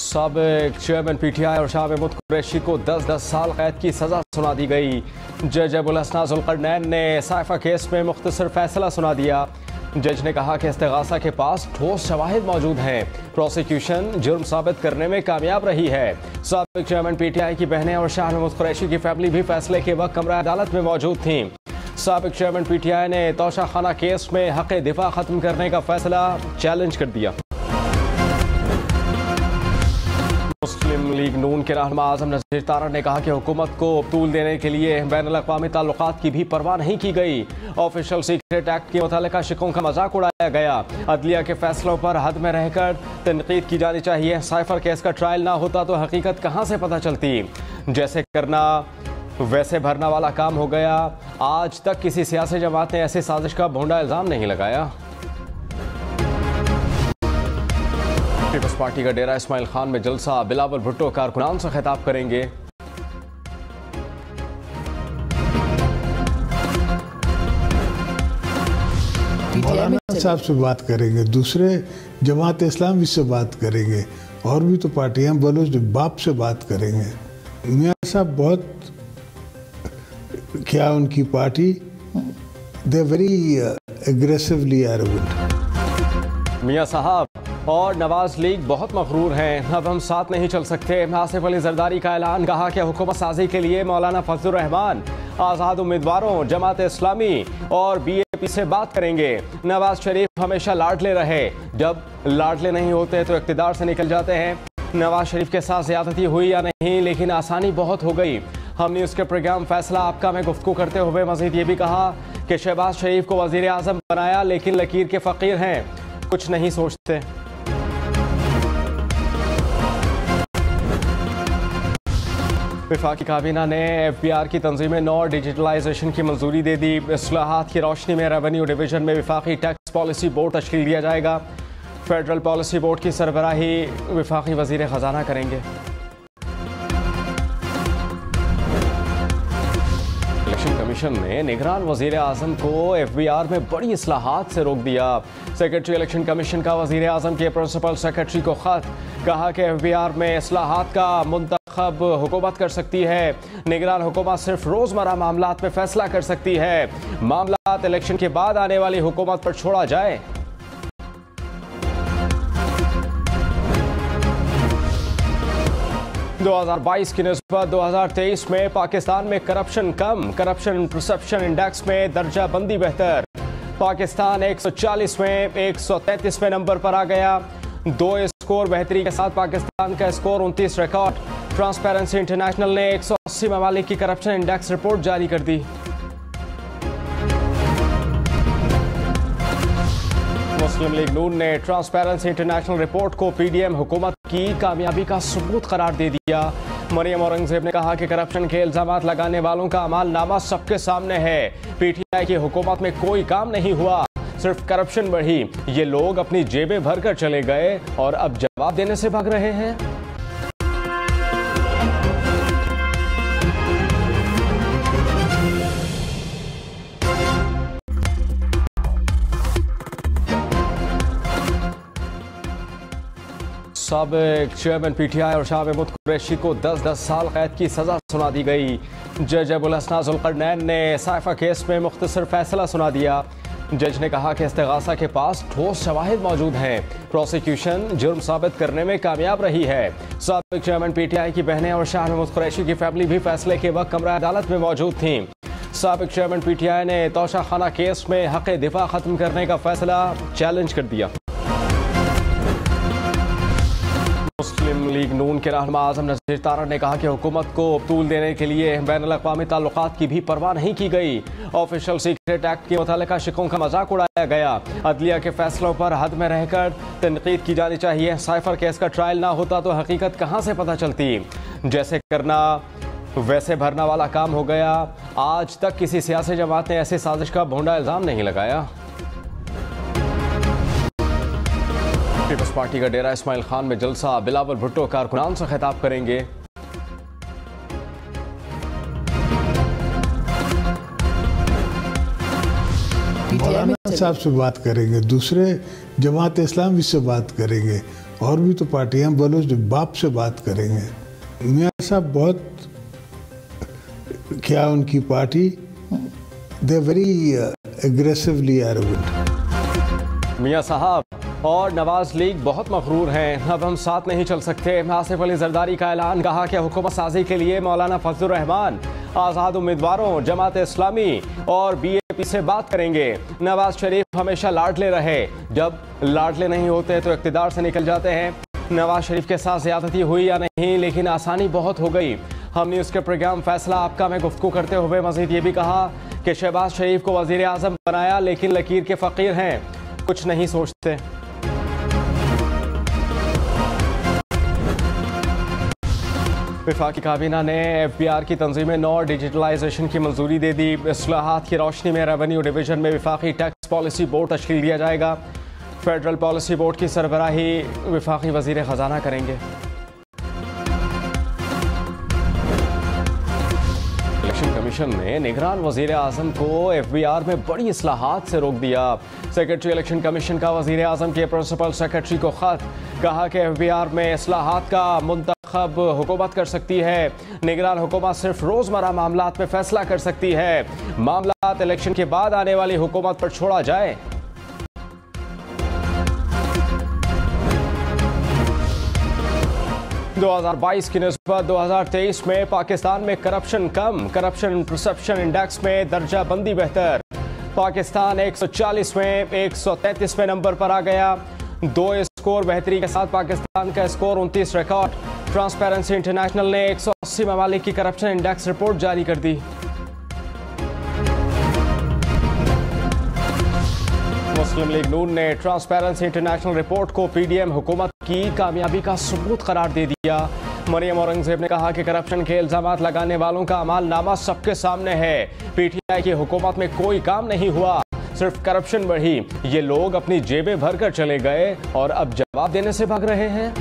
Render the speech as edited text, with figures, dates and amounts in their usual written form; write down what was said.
साबिक chairman PTI और शाह महमूद कुरैशी को 10-10 साल कैद की सजा सुना दी गई। जज अबुल हसन जुल्करनैन ने साइफा केस में मुख्तसर फैसला सुना दिया। जज ने कहा कि इस्तिगासा के पास ठोस शवाहिद मौजूद हैं। प्रोसिक्यूशन जुर्म साबित करने में कामयाब रही है। साबिक चेयरमैन पीटीआई की बहनें और शाह महमूद कुरैशी की फैमिली भी फैसले के वक्त कमरा अदालत में मौजूद थीं। साबिक चेयरमैन पीटीआई ने तोशाखाना केस में हक दिफा खत्म करने का फैसला चैलेंज कर दिया। मुस्लिम लीग नून के रहनुमा आजम नज़ीर तारड़ ने कहा कि हुकूमत को तूल देने के लिए बैनुल-अक़वामी ताल्लुकात की भी परवाह नहीं की गई। ऑफिशियल सीक्रेट एक्ट के मुतालिका शिकों का मजाक उड़ाया गया। अदलिया के फैसलों पर हद में रहकर तनकीद की जानी चाहिए। साइफर केस का ट्रायल ना होता तो हकीकत कहाँ से पता चलती। जैसे करना वैसे भरना वाला काम हो गया। आज तक किसी सियासी जमात ने ऐसी साजिश का भोंडा इल्जाम नहीं लगाया। पीपल्स पार्टी का डेरा इस्माइल खान में जलसा, बिलावल भुट्टो कारकुनान से खिताब करेंगे। मौलाना साहब से बात करेंगे, दूसरे जमात इस्लामी से बात करेंगे, और भी तो पार्टियां बलोच बाप से बात करेंगे। मियाँ साहब बहुत क्या उनकी party they very aggressively arrogant. मियाँ साहब और नवाज लीग बहुत मगरूर हैं। अब हम साथ नहीं चल सकते। आसिफ अली जरदारी का ऐलान। कहा कि हुकूमत साजी के लिए मौलाना फजलुर रहमान आज़ाद उम्मीदवारों, जमात इस्लामी और बीएपी से बात करेंगे। नवाज शरीफ हमेशा लाडले रहे, जब लाडले नहीं होते तो इक़्तिदार से निकल जाते हैं। नवाज शरीफ के साथ ज़्यादती हुई या नहीं, लेकिन आसानी बहुत हो गई। हम न्यूज़ के प्रोग्राम फैसला आपका में गुफ्तगू करते हुए मजीद ये भी कहा कि शहबाज शरीफ को वज़ीर आज़म बनाया, लेकिन लकीर के फ़कीर हैं, कुछ नहीं सोचते। वफाकी काबीना ने FBR की तंजीमें 9 डिजिटलाइजेशन की मंजूरी दे दी। इस्लाहात की रोशनी में रेवेन्यू डिवीजन में वफाकी टैक्स पॉलिसी बोर्ड तश्कील दिया जाएगा। फेडरल पॉलिसी बोर्ड की सरबराही वफाकी वजीर खजाना करेंगे। इलेक्शन कमीशन ने निगरान वजीर आजम को FBR में बड़ी इस्लाहात से रोक दिया। सेक्रेटरी इलेक्शन कमीशन का वजीर आजम के प्रिंसिपल सेक्रेटरी को खत। कहा कि FBR में इस्लाहात का मुंतखब हुकूमत कर सकती है। निगरान हुकूमत सिर्फ रोजमर्रा मामलात में फैसला कर सकती है। मामलात इलेक्शन के बाद आने वाली हुकूमत पर छोड़ा जाए। 2022 की निस्बत 2023 में पाकिस्तान में करप्शन कम। करप्शन परसेप्शन इंडेक्स में दर्जा बंदी बेहतर। पाकिस्तान 140 में 133वें नंबर पर आ गया। 2 स्कोर बेहतरी के साथ पाकिस्तान का स्कोर 29 रिकॉर्ड। ट्रांसपेरेंसी इंटरनेशनल ने 180 ममालिक की करप्शन इंडेक्स रिपोर्ट जारी कर दी। मुस्लिम लीग नून ने ट्रांसपेरेंसी इंटरनेशनल रिपोर्ट को PDM हुकूमत की कामयाबी का सबूत करार दे दिया। मरियम औरंगजेब ने कहा कि करप्शन के इल्जामात लगाने वालों का अमालनामा सबके सामने है। PTI की हुकूमत में कोई काम नहीं हुआ, सिर्फ करप्शन बढ़ी। ये लोग अपनी जेबें भर कर चले गए और अब जवाब देने से भाग रहे हैं। साबिक चेयरमैन पीटीआई और शाह महमूद कुरैशी को 10-10 साल कैद की सजा सुना दी गई। जज अबुल हसन जुल्करनैन ने साइफा केस में मुख्तसर फैसला सुना दिया। जज ने कहा कि इस्तिगासा के पास ठोस शवाहिद मौजूद हैं। प्रोसिक्यूशन जुर्म साबित करने में कामयाब रही है। साबिक चेयरमैन पीटीआई की बहनें और शाह महमूद कुरैशी की फैमिली भी फैसले के वक्त कमरा अदालत में मौजूद थीं। साबिक चेयरमैन पीटीआई ने तोशाखाना केस में हक दिफा खत्म करने का फैसला चैलेंज कर दिया। मुस्लिम लीग नून के रहनुमा आजम नज़ीर तारड़ ने कहा कि हुकूमत को तूल देने के लिए बैनुल-अक़वामी ताल्लुकात की भी परवाह नहीं की गई। ऑफिशियल सीक्रेट एक्ट के मुतालिका शिकों का मजाक उड़ाया गया। अदलिया के फैसलों पर हद में रहकर तनकीद की जानी चाहिए। साइफर केस का ट्रायल ना होता तो हकीकत कहाँ से पता चलती। जैसे करना वैसे भरना वाला काम हो गया। आज तक किसी सियासी जमात ने ऐसी साजिश का भोंडा इल्जाम नहीं लगाया। पीपल्स पार्टी का डेरा इस्माइल खान में जलसा, बिलावल भुट्टो कारकुनान से खिताब करेंगे। मौलाना साहब से बात करेंगे, दूसरे जमात इस्लामी से बात करेंगे, और भी तो पार्टियां बलोच बाप से बात करेंगे। मियाँ साहब बहुत, क्या उनकी party, they very aggressively arrogant. मियाँ साहब और नवाज लीग बहुत मगरूर हैं, अब हम साथ नहीं चल सकते। आसिफ अली जरदारी का ऐलान, कहा कि हुकूमत साजी के लिए मौलाना फजलुर रहमान आज़ाद उम्मीदवारों, जमात इस्लामी और बीएपी से बात करेंगे। नवाज शरीफ हमेशा लाडले रहे, जब लाडले नहीं होते तो इक़्तिदार से निकल जाते हैं। नवाज शरीफ के साथ ज़्यादती हुई या नहीं, लेकिन आसानी बहुत हो गई। हम न्यूज़ के प्रोग्राम फैसला आपका में गुफ्तगू करते हुए मजीद ये भी कहा कि शहबाज शरीफ को वज़ीर आज़म बनाया, लेकिन लकीर के फ़कीर हैं, कुछ नहीं सोचते। वफाकी काबीना ने FBR की तंजीम नौ डिजिटलाइजेशन की मंजूरी दे दी। इस्लाहात की रोशनी में रेवेन्यू डिवीजन में वफाकी टैक्स पॉलिसी बोर्ड तश्कील दिया जाएगा। फेडरल पॉलिसी बोर्ड की सरबराही वफाकी वजीर खजाना करेंगे। इलेक्शन कमीशन ने निगरान वजीर आजम को FBR में बड़ी इस्लाहात से रोक दिया। सेक्रेटरी इलेक्शन कमीशन का वजीर आजम के प्रिंसिपल सेक्रेटरी को खत, कहा कि FBR में इस्लाहात का मुंतखब हुकूमत कर सकती है। निगरान हुकूमत सिर्फ रोजमर्रा मामलात में फैसला कर सकती है, मामलात इलेक्शन के बाद आने वाली हुकूमत पर छोड़ा जाए। – 2022 की निस्बत 2023 में पाकिस्तान में करप्शन कम, करप्शन परसेप्शन इंडेक्स में दर्जा बंदी बेहतर। पाकिस्तान 140 में 133वें नंबर पर आ गया। 2 स्कोर बेहतरी के साथ पाकिस्तान का स्कोर 29 रिकॉर्ड। ट्रांसपेरेंसी इंटरनेशनल ने 180 ममालिक की करप्शन इंडेक्स रिपोर्ट जारी कर दी। मुस्लिम लीग नून ने ट्रांसपेरेंसी इंटरनेशनल रिपोर्ट को PDM हुकूमत की कामयाबी का सबूत करार दे दिया। मरियम औरंगजेब ने कहा कि करप्शन के इल्जामात लगाने वालों का अमालनामा सबके सामने है। PTI की हुकूमत में कोई काम नहीं हुआ, सिर्फ करप्शन बढ़ी। ये लोग अपनी जेबें भर कर चले गए और अब जवाब देने से भाग रहे हैं।